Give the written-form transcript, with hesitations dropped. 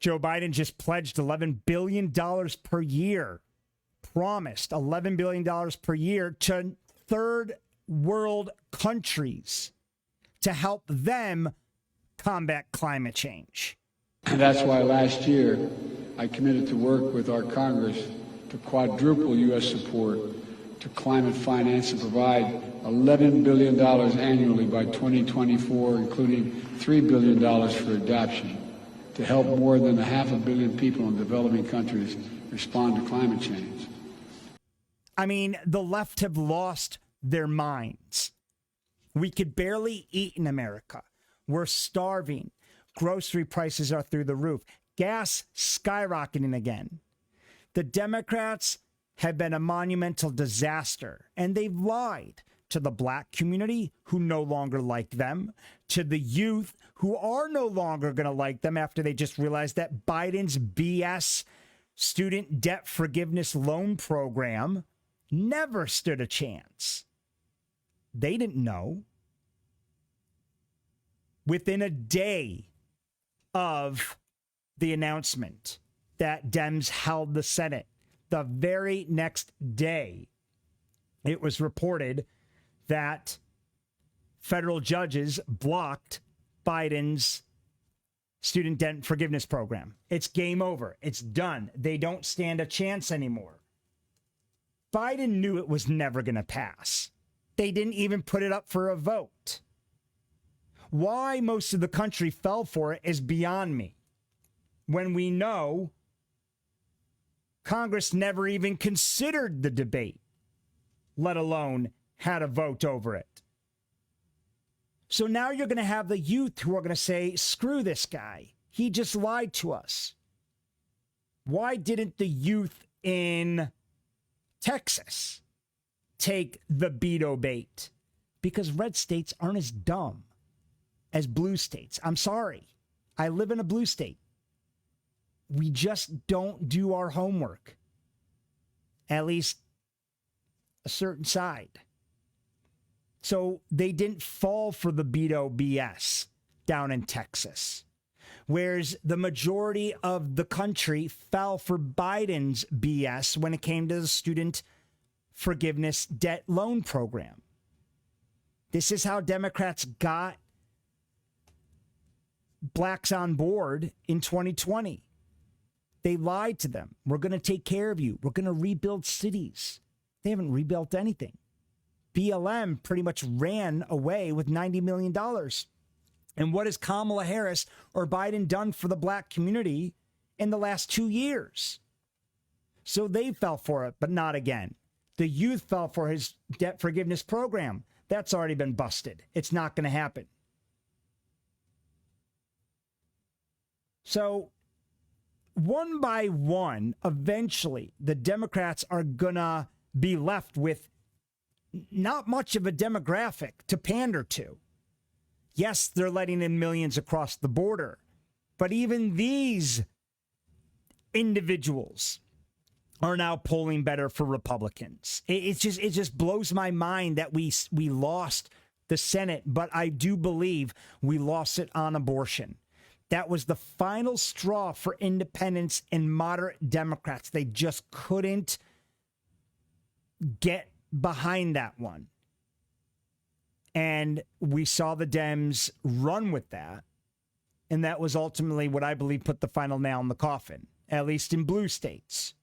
Joe Biden just pledged $11 billion per year, promised $11 billion per year to third world countries to help them combat climate change. And that's why last year I committed to work with our Congress to quadruple U.S. support to climate finance and provide $11 billion annually by 2024, including $3 billion for adoption, to help more than 500 million people in developing countries respond to climate change. I mean, the left have lost their minds. We could barely eat in America. We're starving. Grocery prices are through the roof. Gas skyrocketing again. The Democrats have been a monumental disaster, and they've lied to the black community who no longer like them, to the youth who are no longer going to like them after they just realized that Biden's BS student debt forgiveness loan program never stood a chance. They didn't know. Within a day of the announcement that Dems held the Senate, the very next day, it was reported that federal judges blocked Biden's student debt forgiveness program. It's game over. It's done. They don't stand a chance anymore. Biden knew it was never going to pass. They didn't even put it up for a vote. Why most of the country fell for it is beyond me. When we know Congress never even considered the debate, let alone had a vote over it. So now you're going to have the youth who are going to say, screw this guy. He just lied to us. Why didn't the youth in Texas take the veto bait? Because red states aren't as dumb as blue states. I'm sorry. I live in a blue state. We just don't do our homework. At least a certain side. So they didn't fall for the veto BS down in Texas. Whereas the majority of the country fell for Biden's BS when it came to the student forgiveness debt loan program. This is how Democrats got blacks on board in 2020. They lied to them. We're going to take care of you. We're going to rebuild cities. They haven't rebuilt anything. BLM pretty much ran away with $90 million. And what has Kamala Harris or Biden done for the black community in the last 2 years? So they fell for it, but not again. The youth fell for his debt forgiveness program. That's already been busted. It's not going to happen. So one by one, eventually, the Democrats are going to be left with not much of a demographic to pander to. Yes, they're letting in millions across the border, but even these individuals are now polling better for Republicans. It just blows my mind that we lost the Senate, but I do believe we lost it on abortion. That was the final straw for independents and moderate Democrats. They just couldn't get behind that one. And we saw the Dems run with that. And that was ultimately what I believe put the final nail in the coffin, at least in blue states.